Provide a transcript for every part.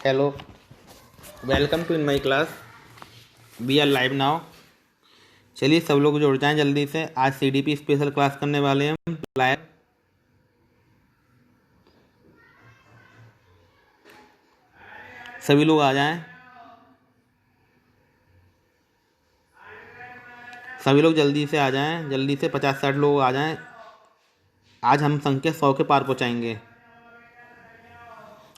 Hello, welcome to in my class. We are live now. चलिए सब लोग जुड़ जाएं जल्दी से। आज सीडीपी स्पेशल क्लास करने वाले हैं हम लाइव। सभी लोग आ जाएं, सभी लोग जल्दी से आ जाएं, जल्दी से 50-60 लोग आ जाएं। आज हम संख्या 100 के पार पहुंचाएंगे।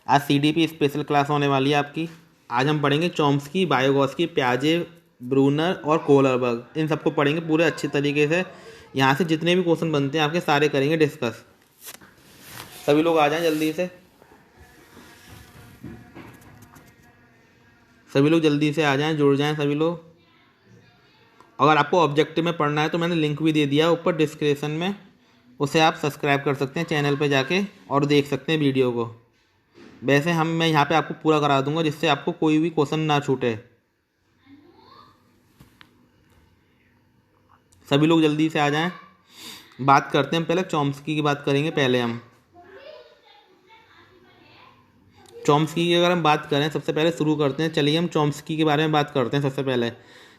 आज सीडीपी स्पेशल क्लास होने वाली है आपकी। आज हम पढ़ेंगे चॉम्स्की, वाइगोत्स्की, प्याजे, ब्रूनर और कोहलरबर्ग। इन सबको पढ़ेंगे पूरे अच्छे तरीके से। यहाँ से जितने भी क्वेश्चन बनते हैं आपके सारे करेंगे डिस्कस। सभी लोग आ जाएं जल्दी से, सभी लोग जल्दी से आ जाएं, जुड़ जाएं सभी लोग। अगर आपको ऑब्जेक्टिव में पढ़ना है तो मैंने लिंक भी दे दिया ऊपर डिस्क्रिप्शन में, उसे आप सब्सक्राइब कर सकते हैं चैनल पे जाके और देख सकते हैं वीडियो को। वैसे मैं यहाँ पे आपको पूरा करा दूंगा जिससे आपको कोई भी क्वेश्चन ना छूटे। सभी लोग जल्दी से आ जाएं। बात करते हैं, पहले चॉम्स्की की बात करेंगे। पहले हम चॉम्स्की की अगर हम बात करें, सबसे पहले शुरू करते हैं। चलिए हम चॉम्स्की के बारे में बात करते हैं सबसे पहले।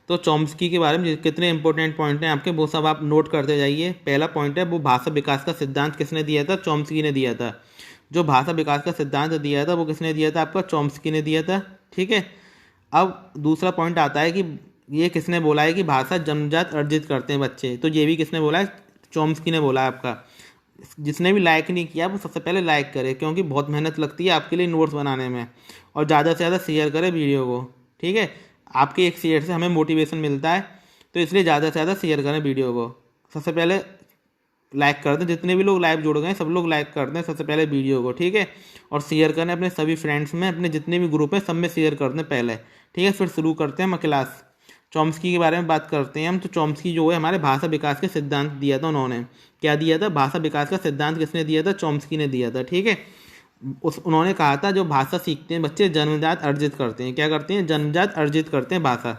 तो चॉम्स्की के बारे में कितने इंपॉर्टेंट पॉइंट हैं आपके, वो सब आप नोट करते जाइए। पहला पॉइंट है, वो भाषा विकास का सिद्धांत किसने दिया था? चॉम्स्की ने दिया था। जो भाषा विकास का सिद्धांत दिया था वो किसने दिया था? आपका चॉम्स्की ने दिया था। ठीक है। अब दूसरा पॉइंट आता है कि ये किसने बोला है कि भाषा जन्मजात अर्जित करते हैं बच्चे, तो ये भी किसने बोला है? चॉम्स्की ने बोला है आपका। जिसने भी लाइक नहीं किया वो सबसे पहले लाइक करे, क्योंकि बहुत मेहनत लगती है आपके लिए नोट्स बनाने में। और ज़्यादा से ज़्यादा शेयर करें वीडियो को। ठीक है, आपके एक शेयर से हमें मोटिवेशन मिलता है, तो इसलिए ज़्यादा से ज़्यादा शेयर करें वीडियो को। सबसे पहले लाइक कर दें, जितने भी लोग लाइव जुड़ गए सब लोग लाइक कर दें सबसे पहले वीडियो को। ठीक है, और शेयर करें अपने सभी फ्रेंड्स में, अपने जितने भी ग्रुप हैं सब में शेयर कर दें पहले। ठीक है, फिर शुरू करते हैं हम क्लास। चॉम्स्की के बारे में बात करते हैं हम। तो चॉम्स्की जो है हमारे भाषा विकास के सिद्धांत दिया था उन्होंने। क्या दिया था? भाषा विकास का सिद्धांत किसने दिया था? चॉम्स्की ने दिया था। ठीक है, उन्होंने कहा था जो भाषा सीखते हैं बच्चे जन्मजात अर्जित करते हैं। क्या करते हैं? जन्मजात अर्जित करते हैं भाषा।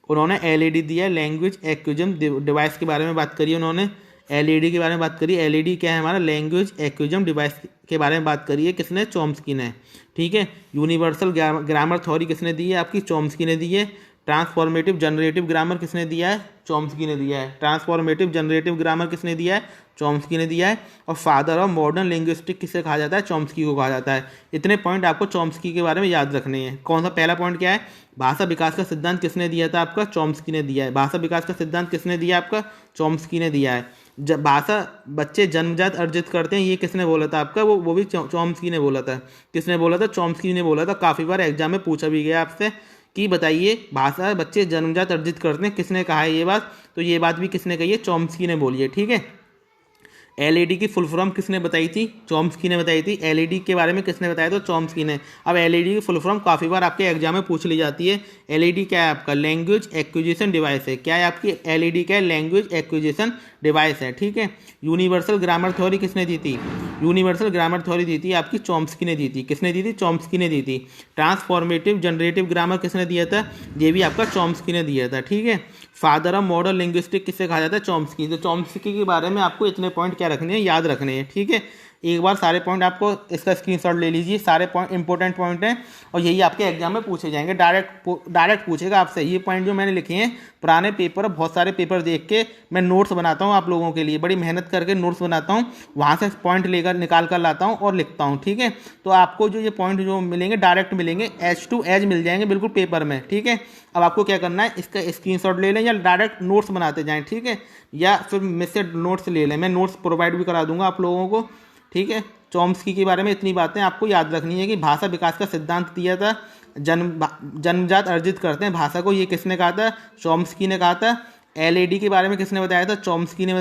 उन्होंने एलईडी दिया, लैंग्वेज एक्विजिम डिवाइस के बारे में बात करी उन्होंने। एलईडी के बारे में बात करी। एलईडी क्या है? हमारा लैंग्वेज एक्विजिम डिवाइस के बारे में बात करी है। किसने? चॉम्स्की ने। ठीक है। यूनिवर्सल ग्रामर थ्योरी किसने दी है? आपकी चॉम्स्की ने दी है। ट्रांसफॉर्मेटिव जनरेटिव ग्रामर किसने दिया है? चॉम्स्की ने दिया है। ट्रांसफॉर्मेटिव जनरेटिव ग्रामर किसने दिया है? चॉम्स्की ने दिया है। और फादर ऑफ मॉडर्न लिंग्विस्टिक किसे कहा जाता है? चॉम्स्की को कहा जाता है। इतने पॉइंट आपको चॉम्स्की के बारे में याद रखने हैं। कौन सा पहला पॉइंट क्या है? भाषा विकास का सिद्धांत किसने दिया था? आपका चॉम्स्की ने दिया है। भाषा विकास का सिद्धांत किसने दिया? आपका चॉम्स्की ने दिया है। जब भाषा बच्चे जन्मजात अर्जित करते हैं, ये किसने बोला था? आपका वो भी चॉम्स्की ने बोला था। किसने बोला था? चॉम्स्की ने बोला था। काफ़ी बार एग्जाम में पूछा भी गया आपसे कि बताइए भाषा बच्चे जन्मजात अर्जित करते हैं, किसने कहा है ये बात? तो ये बात भी किसने कही है? चॉम्स्की ने बोली है। ठीक है। एलईडी की फुल फॉर्म किसने बताई थी? चॉम्स्की ने बताई थी। एलईडी के बारे में किसने बताया था? चॉम्स्की ने। अब एलईडी की फुल फॉर्म काफ़ी बार आपके एग्जाम में पूछ ली जाती है। एलईडी क्या है? आपका लैंग्वेज एक्विजिशन डिवाइस है। क्या है आपकी एलईडी? क्या है? लैंग्वेज एक्विजिशन डिवाइस है। ठीक है। यूनिवर्सल ग्रामर थ्योरी किसने दी थी? यूनिवर्सल ग्रामर थ्योरी दी थी आपकी चॉम्स्की ने दी थी। किसने दी थी? चॉम्स्की ने दी थी। ट्रांसफॉर्मेटिव जनरेटिव ग्रामर किसने दिया था? ये भी आपका चॉम्स्की ने दिया था। ठीक है। फादर ऑफ मॉडर्न लिंग्विस्टिक किसे कहा जाता है? चॉम्स्की। तो चॉम्स्की के बारे में आपको इतने पॉइंट क्या रखने हैं? याद रखने हैं। ठीक है, एक बार सारे पॉइंट आपको इसका स्क्रीनशॉट ले लीजिए। सारे पॉइंट इंपॉर्टेंट पॉइंट हैं और यही आपके एग्जाम में पूछे जाएंगे। डायरेक्ट पूछेगा आपसे। ये पॉइंट जो मैंने लिखे हैं पुराने पेपर, बहुत सारे पेपर देख के मैं नोट्स बनाता हूँ आप लोगों के लिए, बड़ी मेहनत करके नोट्स बनाता हूँ, वहाँ से पॉइंट लेकर निकाल कर लाता हूँ और लिखता हूँ। ठीक है, तो आपको जो ये पॉइंट जो मिलेंगे डायरेक्ट मिलेंगे, एज टू एज मिल जाएंगे बिल्कुल पेपर में। ठीक है, अब आपको क्या करना है, इसका स्क्रीनशॉट ले लें या डायरेक्ट नोट्स बनाते जाएं। ठीक है, या फिर मुझसे नोट्स ले लें, मैं नोट्स प्रोवाइड भी करा दूंगा आप लोगों को। ठीक है, चॉम्स्की के बारे में इतनी बातें आपको याद रखनी है कि भाषा विकास का सिद्धांत दिया था, जन्मजात अर्जित करते हैं भाषा को, ये किसने कहा था? चॉम्स्की ने कहा था। एलईडी के बारे में किसने बताया था? चॉम्स्की ने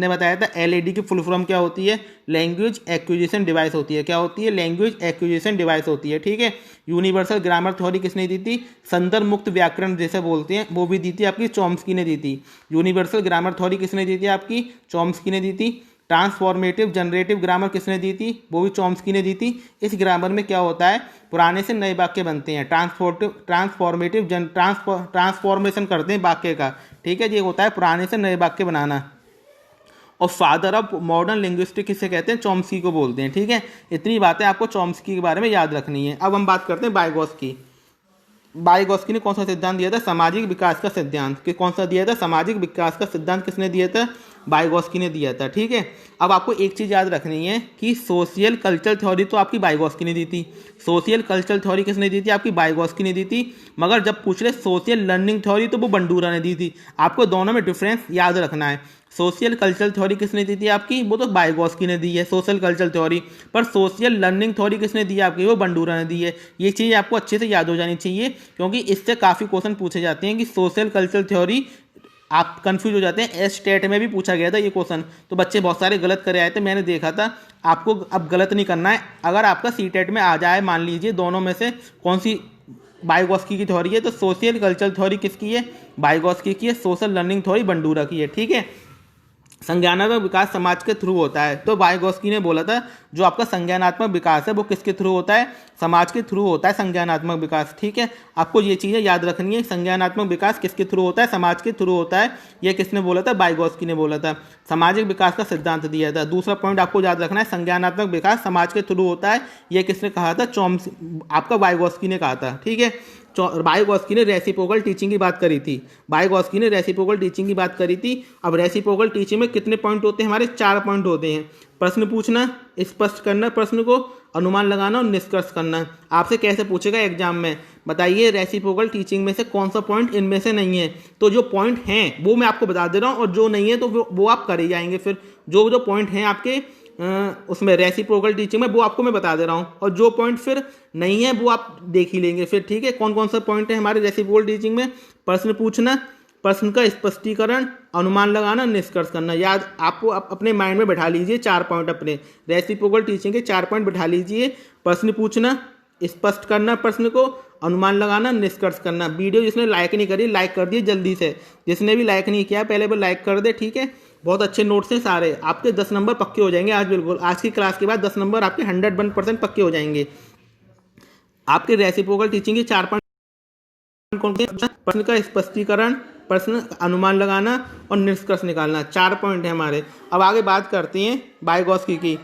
बताया था। एलईडी की फुल फॉर्म क्या होती है? लैंग्वेज एक्विजिशन डिवाइस होती है। क्या होती है? लैंग्वेज एक्विजिशन डिवाइस होती है। ठीक है। यूनिवर्सल ग्रामर थ्योरी किसने दी थी? संदर्भ मुक्त व्याकरण जैसे बोलते हैं, वो भी दी थी आपकी चॉम्स्की ने दी थी। यूनिवर्सल ग्रामर थ्योरी किसने दी थी? आपकी चॉम्स्की ने दी थी। ट्रांसफॉर्मेटिव जनरेटिव ग्रामर किसने दी थी? वो भी चॉम्स्की ने दी थी। इस ग्रामर में क्या होता है? पुराने से नए वाक्य बनते हैं। ट्रांसफॉर्मेटिव ट्रांसफॉर्मेशन करते हैं वाक्य का। ठीक है, ये होता है पुराने से नए वाक्य बनाना। और फादर ऑफ मॉडर्न लिंग्विस्टिक किसे कहते हैं, चॉम्स्की को बोलते हैं। ठीक है, इतनी बातें आपको चॉम्स्की के बारे में याद रखनी है। अब हम बात करते हैं वाइगोत्स्की। वाइगोत्स्की ने कौन सा सिद्धांत दिया था, सामाजिक विकास का सिद्धांत। कि कौन सा दिया था, सामाजिक विकास का सिद्धांत किसने दिया था, वाइगोत्स्की ने दिया था। ठीक है, अब आपको एक चीज़ याद रखनी है कि सोशल कल्चरल थ्योरी तो आपकी वाइगोत्स्की ने दी थी, सोशल कल्चरल थ्योरी किसने दी थी, आपकी वाइगोत्स्की ने दी थी। मगर जब पूछ रहे सोशल लर्निंग थ्योरी तो वो बंडूरा ने दी थी। आपको दोनों में डिफरेंस याद रखना है। सोशल कल्चरल थ्योरी किसने दी थी आपकी, वो तो वाइगोत्स्की ने दी है सोशल कल्चरल थ्योरी, पर सोशल लर्निंग थ्योरी किसने दी है आपकी, वो बंडूरा ने दी है। ये चीज़ आपको अच्छे से याद हो जानी चाहिए, क्योंकि इससे काफ़ी क्वेश्चन पूछे जाते हैं कि सोशल कल्चरल थ्योरी, आप कंफ्यूज हो जाते हैं। एस टेट में भी पूछा गया था ये क्वेश्चन, तो बच्चे बहुत सारे गलत करे आए थे, मैंने देखा था। आपको अब गलत नहीं करना है। अगर आपका सी टेट में आ जाए, मान लीजिए दोनों में से कौन सी वाइगोत्स्की की थ्योरी है, तो सोशल कल्चरल थ्योरी किसकी है, वाइगोत्स्की की है। सोशल लर्निंग थ्योरी बंडूरा की है। ठीक है, संज्ञानात्मक विकास समाज के थ्रू होता है, तो वाइगोत्स्की ने बोला था जो आपका संज्ञानात्मक विकास है वो किसके थ्रू होता है, समाज के थ्रू होता है संज्ञानात्मक विकास। ठीक है, आपको ये चीज़ें याद रखनी है, संज्ञानात्मक विकास किसके थ्रू होता है, समाज के थ्रू होता है। ये किसने बोला था, वाइगोत्स्की ने बोला था। सामाजिक विकास का सिद्धांत दिया था। दूसरा पॉइंट आपको याद रखना है, संज्ञानात्मक विकास समाज के थ्रू होता है। ये किसने कहा था, आपका वाइगोत्स्की ने कहा था। ठीक है, वाइगोत्स्की ने रेसिप्रोकल टीचिंग की बात करी थी। वाइगोत्स्की ने रेसिप्रोकल टीचिंग की बात करी थी। अब रेसिप्रोकल टीचिंग में कितने पॉइंट होते हैं हमारे, 4 पॉइंट होते हैं। प्रश्न पूछना, स्पष्ट करना प्रश्न को, अनुमान लगाना और निष्कर्ष करना। आपसे कैसे पूछेगा एग्जाम में, बताइए रेसिप्रोकल टीचिंग में से कौन सा पॉइंट इनमें से नहीं है। तो जो पॉइंट हैं वो मैं आपको बता दे रहा हूँ, और जो नहीं है तो वो आप कर ही जाएंगे। फिर जो जो पॉइंट हैं आपके उसमें रेसिप्रोकल टीचिंग में, वो आपको मैं बता दे रहा हूँ, और जो पॉइंट फिर नहीं है वो आप देख ही लेंगे फिर। ठीक है, कौन कौन सा पॉइंट है हमारे रेसिप्रोकल टीचिंग में, प्रश्न पूछना, प्रश्न का स्पष्टीकरण, अनुमान लगाना, निष्कर्ष करना। याद आपको अपने माइंड में बैठा लीजिए 4 पॉइंट, अपने रेसिप्रोकल टीचिंग के 4 पॉइंट बैठा लीजिए। प्रश्न पूछना, स्पष्ट करना प्रश्न को, अनुमान लगाना, निष्कर्ष करना। वीडियो जिसने लाइक नहीं करी लाइक कर दिए जल्दी से, जिसने भी लाइक नहीं किया पहले वो लाइक कर दे। ठीक है, बहुत अच्छे नोट्स हैं सारे, आपके 10 नंबर पक्के हो जाएंगे आज। बिल्कुल आज की क्लास के बाद 10 नंबर आपके 101% पक्के हो जाएंगे। आपके रेसिप्रोकल टीचिंग के 4 पॉइंट कौन से, प्रश्न का स्पष्टीकरण, प्रश्न अनुमान लगाना और निष्कर्ष निकालना, 4 पॉइंट है हमारे। अब आगे बात करते हैं वाइगोत्स्की की।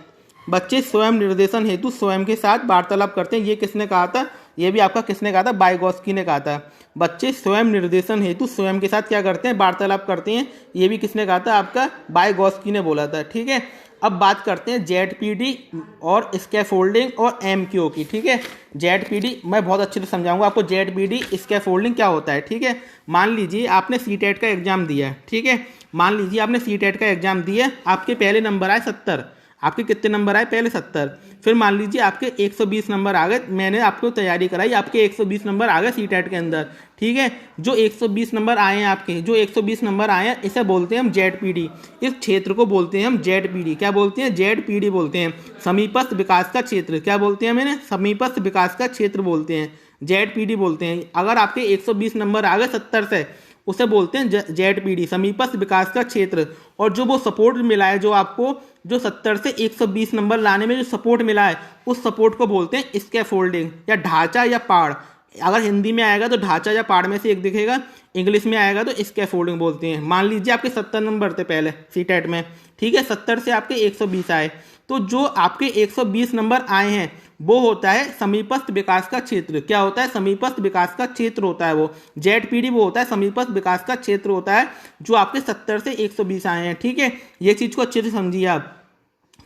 बच्चे स्वयं निर्देशन हेतु स्वयं के साथ वार्तालाप करते हैं। ये किसने कहा था, ये भी आपका किसने कहा था, वाइगोत्स्की ने कहा था। बच्चे स्वयं निर्देशन हेतु स्वयं के साथ क्या करते हैं, वार्तालाप करते हैं। ये भी किसने कहा था, आपका वाइगोत्स्की ने बोला था। ठीक है, अब बात करते हैं जेडपीडी और स्कैफोल्डिंग और एमक्यू की। ठीक है, जेडपीडी मैं बहुत अच्छे से समझाऊंगा आपको, जेडपीडी स्कैफोल्डिंग क्या होता है। ठीक है, मान लीजिए आपने सीटेट का एग्जाम दिया है। ठीक है, मान लीजिए आपने सीटेट का एग्जाम दिया, आपके पहले नंबर आए 70, आपके कितने नंबर आए पहले 70, फिर मान लीजिए आपके 120 नंबर आ गए, मैंने आपको तैयारी कराई, आपके 120 नंबर आ गए सीटेट के अंदर। ठीक है, जो 120 नंबर आए हैं आपके, जो 120 नंबर आए हैं इसे बोलते हैं हम जेडपीडी। इस क्षेत्र को बोलते हैं हम जेडपीडी। क्या बोलते हैं, जेडपीडी बोलते हैं, समीपस्थ विकास का क्षेत्र। क्या बोलते हैं मैंने, समीपस्थ विकास का क्षेत्र बोलते हैं, जेडपीडी बोलते हैं। अगर आपके 120 नंबर आ गए 70 से, उसे बोलते हैं जेडपीडी, समीपस्थ विकास का क्षेत्र। और जो वो सपोर्ट मिला है, जो आपको जो 70 से 120 नंबर लाने में जो सपोर्ट मिला है, उस सपोर्ट को बोलते हैं स्कैफोल्डिंग या ढांचा या पाड़। अगर हिंदी में आएगा तो ढांचा या पाड़ में से एक दिखेगा, इंग्लिश में आएगा तो स्कैफोल्डिंग बोलते हैं। मान लीजिए आपके 70 नंबर थे पहले सीटेट में। ठीक है, 70 से आपके 120 आए, तो जो आपके 120 नंबर आए हैं वो होता है समीपस्थ विकास का क्षेत्र। क्या होता है, समीपस्थ विकास का क्षेत्र होता है वो। जेडपीडी वो होता है समीपस्थ विकास का क्षेत्र होता है, जो आपके 70 से 120 आए हैं। ठीक है, ये चीज़ को अच्छे से समझिए आप,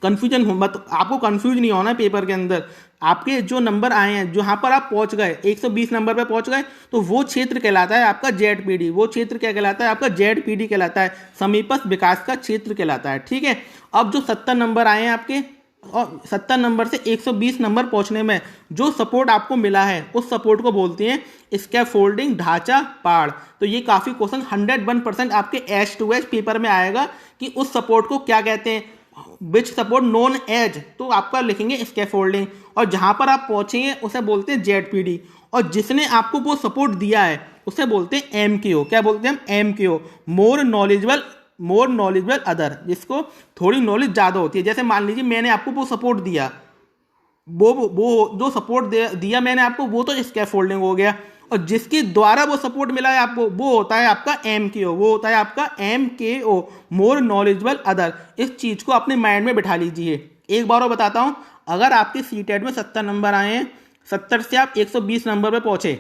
कंफ्यूजन हो मत, आपको कंफ्यूज नहीं होना पेपर के अंदर। आपके जो नंबर आए हैं, जहाँ पर आप पहुंच गए 120 नंबर पे पहुंच गए, तो वो क्षेत्र कहलाता है आपका जेडपीडी। वो क्षेत्र क्या कहलाता है आपका, जेडपीडी कहलाता है, समीपस्थ विकास का क्षेत्र कहलाता है। ठीक है, अब जो 70 नंबर आए हैं आपके, और 70 नंबर से 120 नंबर पहुंचने में जो सपोर्ट आपको मिला है, उस सपोर्ट को बोलते हैं स्कैफोल्डिंग, ढांचा, पाड़। तो ये काफ़ी क्वेश्चन 101% आपके H2H पेपर में आएगा कि उस सपोर्ट को क्या कहते हैं, विच सपोर्ट नोन एज, तो आपका लिखेंगे स्कैफोल्डिंग। और जहां पर आप पहुंचेंगे उसे बोलते हैं जेडपीडी, और जिसने आपको वो सपोर्ट दिया है उसे बोलते हैं एमक्यू। क्या बोलते हैं हम, एमक्यू, मोर नॉलेजेबल अदर, जिसको थोड़ी नॉलेज ज़्यादा होती है। जैसे मान लीजिए मैंने आपको वो सपोर्ट दिया, वो जो सपोर्ट दिया मैंने आपको वो तो स्कैफोल्डिंग हो गया, और जिसके द्वारा वो सपोर्ट मिला है आपको वो होता है आपका MKO, वो होता है आपका MKO, मोर नॉलेजेबल अदर। इस चीज को अपने माइंड में बिठा लीजिए। एक बार और बताता हूं, अगर आपके सीटेट में 70 नंबर आए हैं, 70 से आप 120 नंबर पे पहुंचे,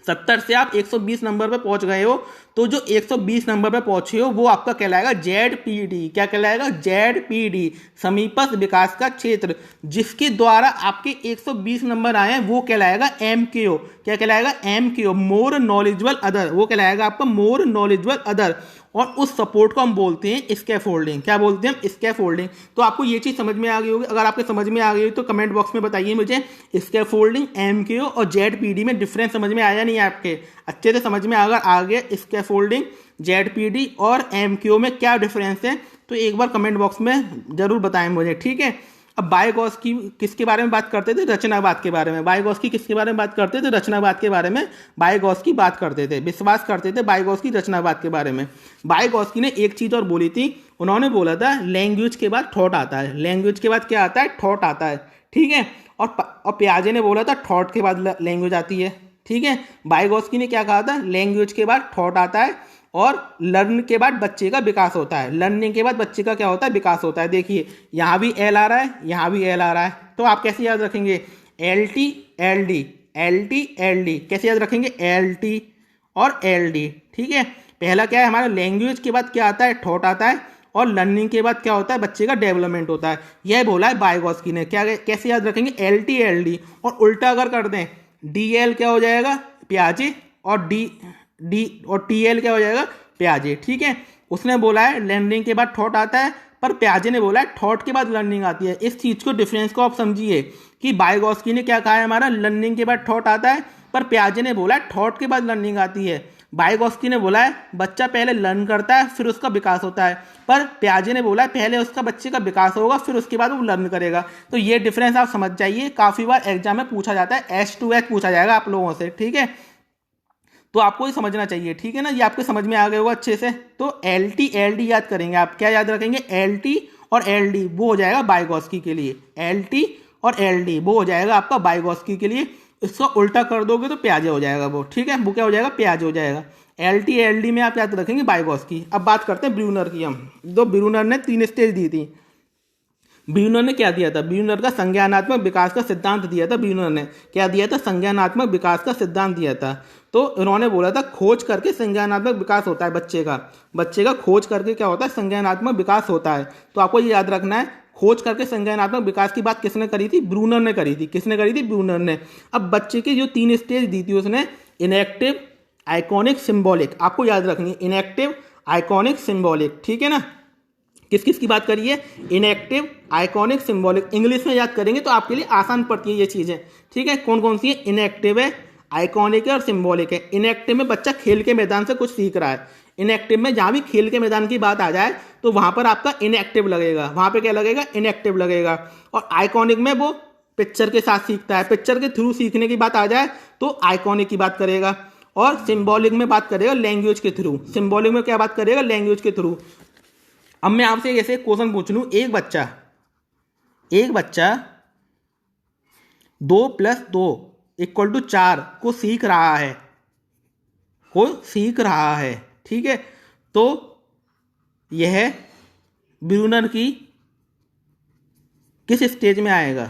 70 से आप 120 नंबर पे पहुंच गए हो, तो जो 120 नंबर पे पहुंचे हो वो आपका कहलाएगा ZPD। क्या कहलाएगा? ZPD, समीपस्थ विकास का क्षेत्र। जिसके द्वारा आपके 120 नंबर आए हैं वो कहलाएगा MKO। क्या कहलाएगा? MKO, more knowledgeable other. वो कहलाएगा आपका मोर नॉलेजेबल अदर, और उस सपोर्ट को हम बोलते हैं स्कैफोल्डिंग। क्या बोलते हैं हम? स्कैफोल्डिंग। तो आपको ये चीज समझ में आ गई होगी। अगर आपके समझ में आ गई तो कमेंट बॉक्स में बताइए मुझे, स्कैफोल्डिंग, MKO और ZPD में डिफरेंस समझ में आया नहीं आपके? अच्छे से समझ में अगर आ गया स्कैफोल्डिंग, ZPD और MKO में क्या डिफरेंस है, तो एक बार कमेंट बॉक्स में जरूर बताएं मुझे, ठीक है। अब बायगॉस्की किसके बारे में बात करते थे? रचनावाद के बारे में। बायगॉस्की किसके बारे में बात करते थे? रचनावाद के बारे में बायगॉस्की बात करते थे, विश्वास करते थे बायगॉस्की रचनावाद के बारे में। बायगॉस्की ने एक चीज और बोली थी, उन्होंने बोला था लैंग्वेज के बाद थॉट आता है। लैंग्वेज के बाद क्या आता है? थॉट आता है, ठीक है। और पियाजे ने बोला था थॉट के बाद लैंग्वेज आती है, ठीक है। बायगॉस्की ने क्या कहा था? लैंग्वेज के बाद थॉट आता है, और लर्न के बाद बच्चे का विकास होता है। लर्निंग के बाद बच्चे का क्या होता है? विकास होता है। देखिए यहाँ भी L आ रहा है, यहाँ भी L आ रहा है, तो आप कैसे याद रखेंगे? LT LD, LT LD, कैसे याद रखेंगे? LT और LD, ठीक है। पहला क्या है हमारा? लैंग्वेज के बाद क्या आता है? थॉट आता है, और लर्निंग के बाद क्या होता है? बच्चे का डेवलपमेंट होता है। यह बोला है बायगॉस्की ने। क्या कैसे याद रखेंगे? LT LD, और उल्टा अगर कर दें DL क्या हो जाएगा? पियाजे, और डी और TL क्या हो जाएगा? पियाजे, ठीक है। उसने बोला है लर्निंग के बाद थॉट आता है, पर पियाजे ने बोला है थॉट के बाद लर्निंग आती है। इस चीज को, डिफरेंस को आप समझिए कि बायगॉस्की ने क्या कहा है हमारा? लर्निंग के बाद थॉट आता है, पर पियाजे ने बोला है थॉट के बाद लर्निंग आती है। बायगॉस्की ने बोला है बच्चा पहले लर्न करता है फिर उसका विकास होता है, पर पियाजे ने बोला है पहले उसका बच्चे का विकास होगा फिर उसके बाद वो लर्न करेगा। तो ये डिफरेंस आप समझ जाइए, काफी बार एग्जाम में पूछा जाता है, H2H पूछा जाएगा आप लोगों से, ठीक है। तो आपको ये समझना चाहिए, ठीक है ना। ये आपके समझ में आ गए होगा अच्छे से। तो LT LD याद करेंगे आप। क्या याद रखेंगे? LT और LD, वो हो जाएगा बायगॉस्की के लिए। LT और LD वो हो जाएगा आपका बायगॉस्की के लिए। इसको उल्टा कर दोगे तो पियाजे हो जाएगा वो, ठीक है। वो क्या हो जाएगा? पियाजे हो जाएगा। LT LD में आप याद रखेंगे बायगॉस्की। अब बात करते हैं ब्रूनर की हम। तो ब्रूनर ने 3 स्टेज दी थी। ब्रूनर ने क्या दिया था? ब्रूनर का संज्ञानात्मक विकास का सिद्धांत दिया था। ब्रूनर ने क्या दिया था? संज्ञानात्मक विकास का सिद्धांत दिया था। तो उन्होंने बोला था खोज करके संज्ञानात्मक विकास होता है बच्चे का खोज करके क्या होता है? संज्ञानात्मक विकास होता है। तो आपको ये याद रखना है, खोज करके संज्ञानात्मक विकास की बात किसने करी थी? ब्रूनर ने करी थी। किसने करी थी? ब्रूनर ने। अब बच्चे की जो 3 स्टेज दी थी उसने, इनएक्टिव, आइकॉनिक, सिंबॉलिक, आपको याद रखनी है। इनएक्टिव, आइकॉनिक, सिंबॉलिक, ठीक है ना। किस किस की बात करिए? Inactive, iconic, symbolic. इंग्लिश में याद करेंगे तो आपके लिए आसान पड़ती है ये चीजें, ठीक है। कौन कौन सी है? इनएक्टिव है, आइकॉनिक है और सिंबॉलिक है। इनएक्टिव में बच्चा खेल के मैदान से कुछ सीख रहा है। इनएक्टिव में जहां भी खेल के मैदान की बात आ जाए तो वहां पर आपका इनएक्टिव लगेगा, वहां पे क्या लगेगा? इनएक्टिव लगेगा। और आइकॉनिक में वो पिक्चर के साथ सीखता है, पिक्चर के थ्रू सीखने की बात आ जाए तो आइकॉनिक की बात करेगा। और सिंबॉलिक में बात करेगा लैंग्वेज के थ्रू। सिंबॉलिक में क्या बात करेगा? लैंग्वेज के थ्रू। अब मैं आपसे ऐसे क्वेश्चन पूछ लूं, एक बच्चा 2 + 2 = 4 को सीख रहा है, ठीक है। तो यह ब्रूनर की किस स्टेज में आएगा?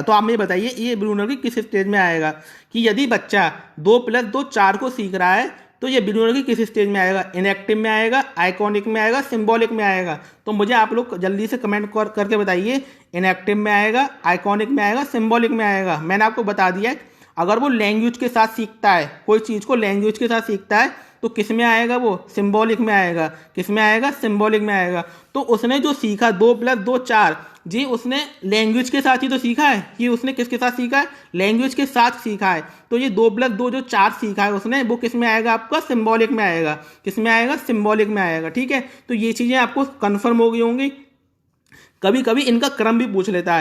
तो आप मुझे बताइए ये ब्रूनर की किस स्टेज में आएगा? कि यदि बच्चा 2 + 2 4 को सीख रहा है तो ये ब्रूनर की किस स्टेज में आएगा? इनएक्टिव में आएगा, आइकॉनिक में आएगा, सिंबॉलिक में आएगा? तो मुझे आप लोग जल्दी से कमेंट करके बताइए, इनएक्टिव में आएगा, आइकॉनिक में आएगा, सिंबॉलिक में आएगा? मैंने आपको बता दिया है, अगर वो लैंग्वेज के साथ सीखता है, कोई चीज को लैंग्वेज के साथ सीखता है तो किस में आएगा? वो सिंबॉलिक में आएगा। किस में आएगा? सिंबॉलिक में आएगा। तो उसने जो सीखा 2 + 2 4, जी उसने लैंग्वेज के साथ ही तो सीखा है। ये उसने किसके साथ सीखा है? लैंग्वेज के साथ सीखा है। तो ये 2 + 2 जो 4 सीखा है उसने, वो किस में आएगा? आपका सिंबॉलिक में आएगा। किस में आएगा? सिंबॉलिक में आएगा, ठीक है। तो ये चीजें आपको कंफर्म हो गई होंगी। कभी कभी इनका क्रम भी पूछ लेता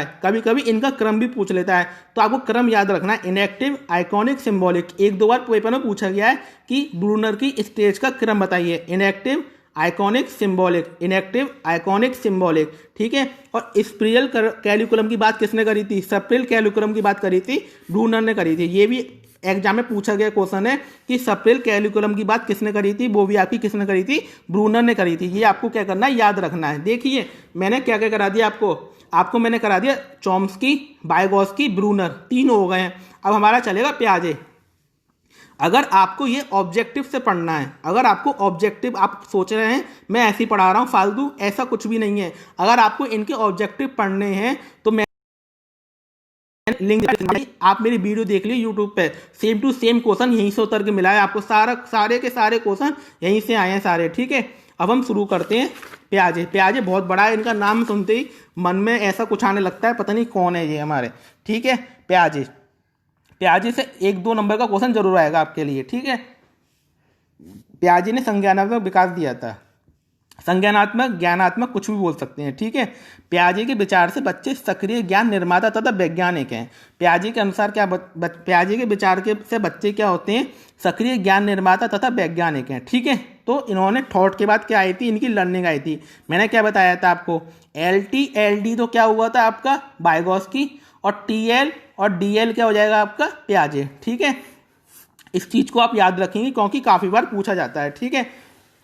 है, तो आपको क्रम याद रखना है, इनएक्टिव, आइकॉनिक, सिंबॉलिक। 1-2 बार पेपर में पूछा गया है कि ब्रूनर की स्टेज का क्रम बताइए। Inactive, iconic, symbolic, inactive, iconic, symbolic, ठीक है। और स्प्रियल कैलिकुलम की बात किसने करी थी? स्प्रियल कैलिकुलम की बात करी थी ब्रूनर ने करी थी। ये भी एग्जाम में पूछा गया क्वेश्चन है कि स्प्रियल कैलिकुलम की बात किसने करी थी? वो भी आपकी किसने करी थी? ब्रूनर ने करी थी। ये आपको क्या करना है? याद रखना है। देखिए मैंने क्या क्या करा दिया आपको मैंने करा दिया चॉम्स्की, वाइगोत्स्की, ब्रूनर, तीन हो गए हैं। अब हमारा चलेगा पियाजे। अगर आपको ये ऑब्जेक्टिव से पढ़ना है, अगर आपको ऑब्जेक्टिव, आप सोच रहे हैं मैं ऐसे ही पढ़ा रहा हूँ फालतू, ऐसा कुछ भी नहीं है। अगर आपको इनके ऑब्जेक्टिव पढ़ने हैं तो मैं लिंक, आप मेरी वीडियो देख ली यूट्यूब पे, सेम टू सेम क्वेश्चन यहीं से उतर के मिला है आपको। सारे के सारे क्वेश्चन यहीं से आए हैं सारे, ठीक है। अब हम शुरू करते हैं। पियाजे बहुत बड़ा है, इनका नाम सुनते ही मन में ऐसा कुछ आने लगता है, पता नहीं कौन है ये हमारे, ठीक है। पियाजे से 1-2 नंबर का क्वेश्चन जरूर आएगा आपके लिए, ठीक है। पियाजे ने संज्ञानात्मक विकास दिया था। संज्ञानात्मक, ज्ञानात्मक, कुछ भी बोल सकते हैं, ठीक है। पियाजे के विचार से बच्चे सक्रिय ज्ञान निर्माता तथा वैज्ञानिक हैं। पियाजे के अनुसार क्या पियाजे के विचार से बच्चे क्या होते हैं? सक्रिय ज्ञान निर्माता तथा वैज्ञानिक हैं, ठीक है। तो इन्होंने थॉट के बाद क्या आई थी? इनकी लर्निंग आई थी। मैंने क्या बताया था आपको? LT-LD तो क्या हुआ था आपका? वाइगोत्स्की, और TL और DL क्या हो जाएगा आपका? पियाजे, ठीक है। इस चीज को आप याद रखेंगे क्योंकि काफी बार पूछा जाता है, ठीक है।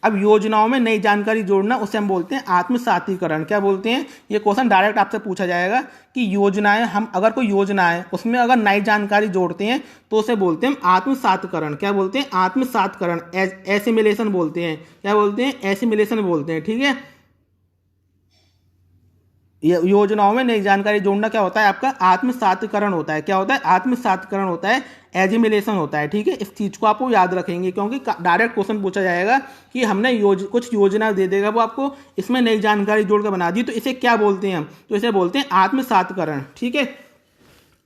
अब योजनाओं में नई जानकारी जोड़ना, उसे हम बोलते हैं आत्मसातीकरण। क्या बोलते हैं? ये क्वेश्चन डायरेक्ट आपसे पूछा जाएगा कि योजनाएं, हम अगर कोई योजना है उसमें अगर नई जानकारी जोड़ते हैं तो उसे बोलते हैं आत्मसातीकरण। क्या बोलते हैं? आत्मसातीकरण, एसिमिलेशन बोलते हैं। क्या बोलते हैं? एसिमिलेशन बोलते हैं, ठीक है। योजनाओं में नई जानकारी जोड़ना क्या होता है आपका? आत्मसातीकरण होता है। क्या होता है? आत्मसातीकरण होता है, एजिमिलेशन होता है, ठीक है। इस चीज को आपको याद रखेंगे क्योंकि डायरेक्ट क्वेश्चन पूछा जाएगा कि हमने कुछ योजना दे देगा वो आपको, इसमें नई जानकारी जोड़कर बना दी, तो इसे क्या बोलते हैं हम? तो इसे बोलते हैं आत्मसातीकरण, ठीक है।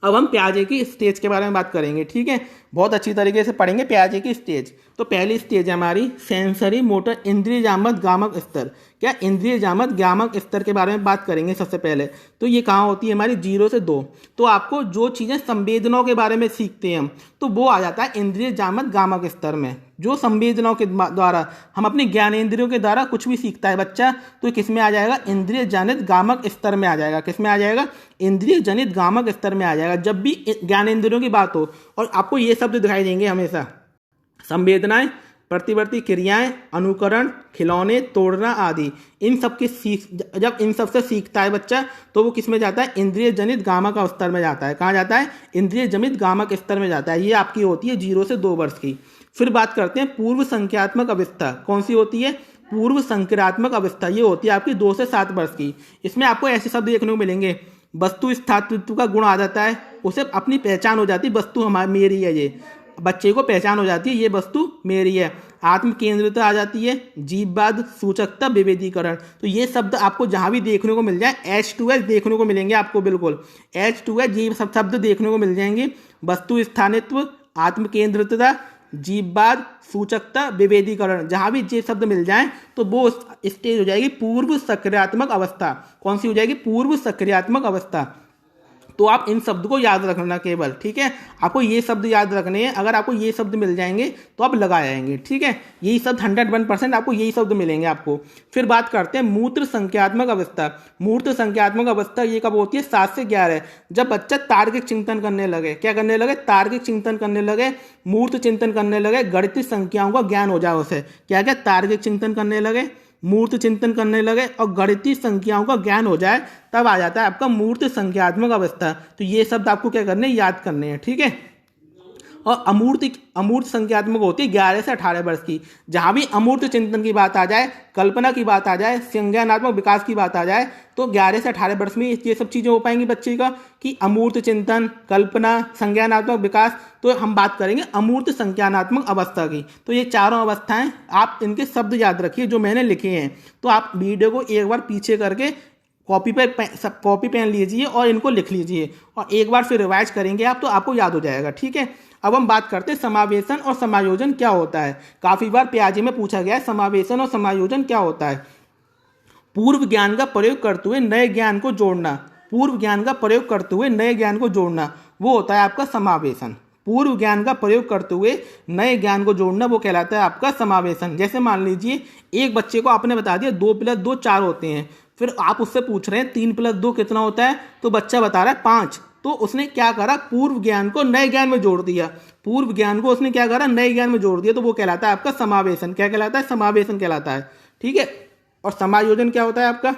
अब हम पियाजे की स्टेज के बारे में बात करेंगे, ठीक है। बहुत अच्छी तरीके से पढ़ेंगे पियाजे की स्टेज। तो पहली स्टेज है हमारी सेंसरी मोटर, इंद्रिय जामक गामक स्तर। क्या? इंद्रिय जामक गामक स्तर के बारे में बात करेंगे सबसे पहले। तो ये कहाँ होती है हमारी? 0 से 2। तो आपको जो चीज़ें संवेदनाओं के बारे में सीखते हैं हम, तो वो आ जाता है इंद्रिय जामक गामक स्तर में। जो संवेदनाओं के द्वारा हम अपने ज्ञानेंद्रियों के द्वारा कुछ भी सीखता है बच्चा, तो किस में आ जाएगा? इंद्रिय जनित गामक स्तर में आ जाएगा। किस में आ जाएगा? इंद्रिय जनित गामक स्तर में आ जाएगा। जब भी ज्ञानेंद्रियों की बात हो, और आपको ये शब्द दिखाई देंगे हमेशा, संवेदनाएं, प्रतिवर्ती क्रियाएं, अनुकरण, खिलौने, तोड़ना आदि, इन सब की जब इन सब से सीखता है बच्चा तो वो किस में जाता है? इंद्रिय जनित गामक स्तर में जाता है। कहाँ जाता है? इंद्रिय जनित गामक स्तर में जाता है। ये आपकी होती है 0 से 2 वर्ष की। फिर बात करते हैं पूर्व संख्यात्मक अवस्था। कौन सी होती है? पूर्व संक्रात्मक अवस्था। ये होती है आपकी 2 से 7 वर्ष की। इसमें आपको ऐसे शब्द देखने को मिलेंगे, वस्तु स्थायित्व का गुण आ जाता है, उसे अपनी पहचान हो जाती है, वस्तु हमारी, मेरी है, ये बच्चे को पहचान हो जाती है, ये वस्तु मेरी है। आत्म केंद्रितता आ जाती है, जीववाद, सूचकता, विभेदीकरण। तो ये शब्द आपको जहां भी देखने को मिल जाए, H2S देखने को मिलेंगे आपको, बिल्कुल H2S, ये सब शब्द देखने को मिल जाएंगे। वस्तु स्थानित्व, आत्म केंद्रितता, जीववाद, सूचकता, विभेदीकरण, जहां भी ये शब्द मिल जाएं तो वो स्टेज हो जाएगी पूर्व सक्रियात्मक अवस्था। कौन सी हो जाएगी? पूर्व सक्रियात्मक अवस्था। तो आप इन शब्द को याद रखना केवल, ठीक है। आपको ये शब्द याद रखने हैं। अगर आपको ये शब्द मिल जाएंगे तो आप लगा आएंगे, ठीक है। यही शब्द 101% आपको यही शब्द मिलेंगे आपको। फिर बात करते हैं मूर्त संख्यात्मक अवस्था। मूर्त संख्यात्मक अवस्था ये कब होती है? 7 से 11। जब बच्चा तार्किक चिंतन करने लगे। क्या करने लगे? तार्किक चिंतन करने लगे, मूर्त चिंतन करने लगे, गणितीय संख्याओं का ज्ञान हो जाए उसे। क्या क्या? तार्किक चिंतन करने लगे, मूर्त चिंतन करने लगे और गणितीय संख्याओं का ज्ञान हो जाए, तब आ जाता है आपका मूर्त संख्यात्मक अवस्था। तो ये शब्द आपको क्या करने हैं? याद करने हैं, ठीक है। और अमूर्त संख्यात्मक होती है 11 से 18 वर्ष की। जहां भी अमूर्त चिंतन की बात आ जाए, कल्पना की बात आ जाए, संज्ञानात्मक विकास की बात आ जाए, तो 11 से 18 वर्ष में ये सब चीजें हो पाएंगी बच्चे का, कि अमूर्त चिंतन, कल्पना, संज्ञानात्मक विकास। तो हम बात करेंगे अमूर्त संज्ञानात्मक अवस्था की। तो ये चारों अवस्थाएं, आप इनके शब्द याद रखिए जो मैंने लिखे हैं। तो आप वीडियो को एक बार पीछे करके कॉपी पेन लीजिए और इनको लिख लीजिए, और एक बार फिर रिवाइज करेंगे आप, तो आपको याद हो जाएगा, ठीक है। अब हम बात करते हैं समावेशन और समायोजन क्या होता है। काफी बार पियाजे में पूछा गया है समावेशन और समायोजन क्या होता है। पूर्व ज्ञान का प्रयोग करते हुए नए ज्ञान को जोड़ना, पूर्व ज्ञान का प्रयोग करते हुए नए ज्ञान को जोड़ना, वो होता है आपका समावेशन, पूर्व ज्ञान का प्रयोग करते हुए नए ज्ञान को जोड़ना वो कहलाता है आपका समावेशन। जैसे मान लीजिए एक बच्चे को आपने बता दिया 2 + 2 4 होते हैं, फिर आप उससे पूछ रहे हैं 3 + 2 कितना होता है, तो बच्चा बता रहा है 5। तो उसने क्या करा, पूर्व ज्ञान को नए ज्ञान में जोड़ दिया। पूर्व ज्ञान को उसने क्या करा, नए ज्ञान में जोड़ दिया, तो वो कहलाता है आपका समावेशन। क्या कहलाता है, समावेशन कहलाता है। ठीक है। और समायोजन क्या होता है आपका,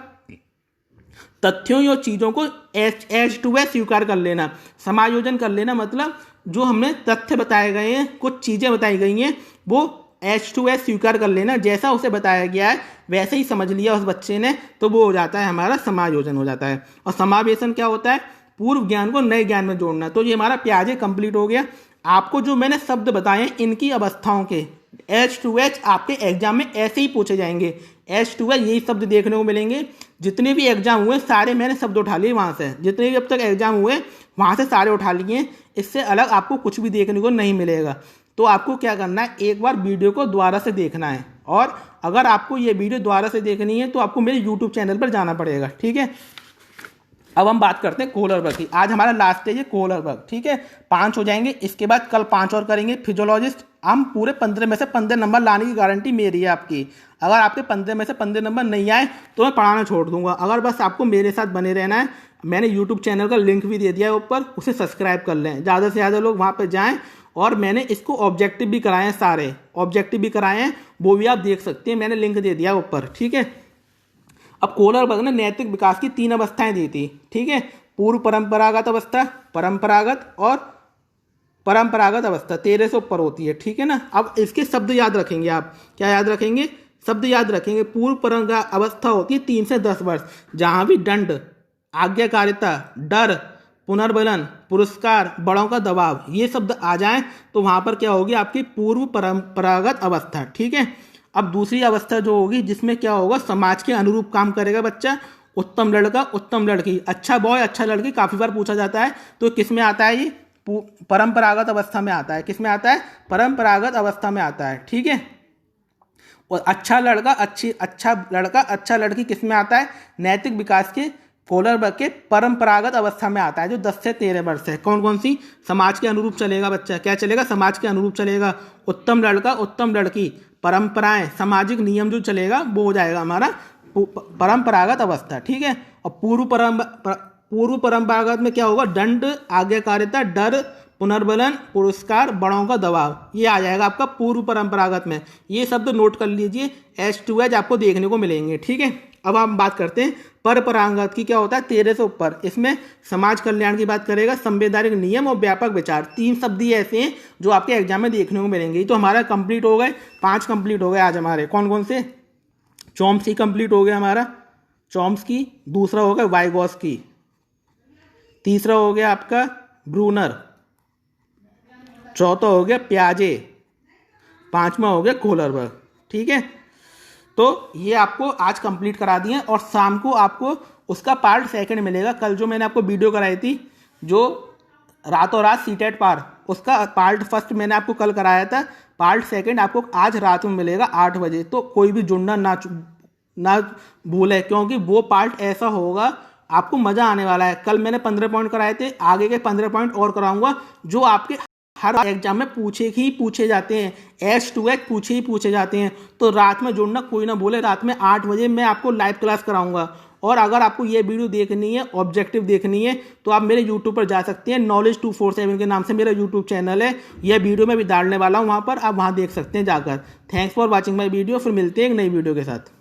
तथ्यों या चीजों को एज टू एज स्वीकार कर लेना। समायोजन कर लेना मतलब जो हमने तथ्य बताए गए हैं, कुछ चीजें बताई गई हैं, वो एज टू एज स्वीकार कर लेना, जैसा उसे बताया गया है वैसे ही समझ लिया उस बच्चे ने, तो वो हो जाता है हमारा समायोजन हो जाता है। और समावेशन क्या होता है, पूर्व ज्ञान को नए ज्ञान में जोड़ना। तो ये हमारा प्याजे कंप्लीट हो गया। आपको जो मैंने शब्द बताए हैं इनकी अवस्थाओं के एच टू एच आपके एग्जाम में ऐसे ही पूछे जाएंगे। एच टू एच यही शब्द देखने को मिलेंगे। जितने भी एग्जाम हुए सारे मैंने शब्द उठा लिए वहाँ से, जितने भी अब तक एग्जाम हुए वहाँ से सारे उठा लिए। इससे अलग आपको कुछ भी देखने को नहीं मिलेगा। तो आपको क्या करना है, एक बार वीडियो को दोबारा से देखना है, और अगर आपको ये वीडियो दोबारा से देखनी है तो आपको मेरे यूट्यूब चैनल पर जाना पड़ेगा। ठीक है। अब हम बात करते हैं कोहलर वर्ग की। आज हमारा लास्ट स्टेज है कोहलर वर्ग। ठीक है, 5 हो जाएंगे, इसके बाद कल 5 और करेंगे। फिजियोलॉजिस्ट हम पूरे 15 में से 15 नंबर लाने की गारंटी मेरी है आपकी। अगर आपके 15 में से 15 नंबर नहीं आए तो मैं पढ़ाना छोड़ दूंगा। अगर बस आपको मेरे साथ बने रहना है, मैंने यूट्यूब चैनल का लिंक भी दे दिया है ऊपर, उसे सब्सक्राइब कर लें। ज़्यादा से ज़्यादा लोग वहाँ पर जाएँ। और मैंने इसको ऑब्जेक्टिव भी कराए हैं, सारे ऑब्जेक्टिव भी कराए हैं, वो भी आप देख सकते हैं, मैंने लिंक दे दिया ऊपर। ठीक है। अब कोहलर वर्ग ने नैतिक विकास की 3 अवस्थाएं दी थी। ठीक है, पूर्व परंपरागत अवस्था, परंपरागत और परंपरागत अवस्था 13 से ऊपर होती है। ठीक है ना। अब इसके शब्द याद रखेंगे आप। क्या याद रखेंगे, शब्द याद रखेंगे। पूर्व परंपरागत अवस्था होती है 3 से 10 वर्ष, जहां भी दंड, आज्ञाकारिता, डर, पुनर्बलन, पुरस्कार, बड़ों का दबाव, ये शब्द आ जाएं तो वहां पर क्या होगी आपकी पूर्व परंपरागत अवस्था। ठीक है। अब दूसरी अवस्था जो होगी जिसमें क्या होगा, समाज के अनुरूप काम करेगा बच्चा, उत्तम लड़का, उत्तम लड़की, अच्छा बॉय, अच्छा लड़की, काफी बार पूछा जाता है। तो किस में आता है, ये परंपरागत अवस्था में आता है। किस में आता है, परंपरागत अवस्था में आता है। ठीक है। और अच्छा लड़का, अच्छा लड़की किस में आता है, नैतिक विकास के कोहलर वर्ग के परंपरागत अवस्था में आता है, जो 10 से 13 वर्ष है। कौन कौन सी, समाज के अनुरूप चलेगा बच्चा। क्या चलेगा, समाज के अनुरूप चलेगा। उत्तम लड़का, उत्तम लड़की, परंपराएं, सामाजिक नियम जो चलेगा वो हो जाएगा हमारा परंपरागत अवस्था। ठीक है। और पूर्व परंपरागत में क्या होगा, दंड, आज्ञाकारिता, डर, पुनर्बलन, पुरस्कार, बड़ों का दबाव, ये आ जाएगा आपका पूर्व परंपरागत में। ये शब्द नोट कर लीजिए, एच टू एच आपको देखने को मिलेंगे। ठीक है। अब हम बात करते हैं परंपरागत की। क्या होता है, 13 से ऊपर। इसमें समाज कल्याण की बात करेगा, संवैधानिक नियम और व्यापक विचार, 3 शब्द ही ऐसे हैं जो आपके एग्जाम में देखने को मिलेंगे। तो हमारा कंप्लीट हो गए, 5 कंप्लीट हो गए आज हमारे। कौन कौन से, चॉम्स्की कंप्लीट हो गया हमारा, चॉम्स्की। दूसरा हो गया वाइगॉस्की। तीसरा हो गया आपका ब्रूनर। चौथा हो गया प्याजे। 5वां हो गया कोहलर वर्ग। ठीक है। तो ये आपको आज कंप्लीट करा दिए, और शाम को आपको उसका पार्ट 2 मिलेगा। कल जो मैंने आपको वीडियो कराई थी, जो रातों रात सीटेट पार, उसका पार्ट 1 मैंने आपको कल कराया था। पार्ट 2 आपको आज रात में मिलेगा 8 बजे। तो कोई भी जुड़ना ना भूले, क्योंकि वो पार्ट ऐसा होगा, आपको मजा आने वाला है। कल मैंने 15 पॉइंट कराए थे, आगे के 15 पॉइंट और कराऊंगा, जो आपके हर एग्जाम में पूछे जाते हैं। एच टू एच पूछे जाते हैं। तो रात में जुड़ना कोई ना भूले। रात में 8 बजे मैं आपको लाइव क्लास कराऊंगा। और अगर आपको ये वीडियो देखनी है, ऑब्जेक्टिव देखनी है, तो आप मेरे यूट्यूब पर जा सकते हैं। नॉलेज 247 के नाम से मेरा यूट्यूब चैनल है। यह वीडियो मैं भी डालने वाला हूँ वहाँ पर, आप वहाँ देख सकते हैं जाकर। Thanks for watching my video. फिर मिलते हैं एक नई वीडियो के साथ।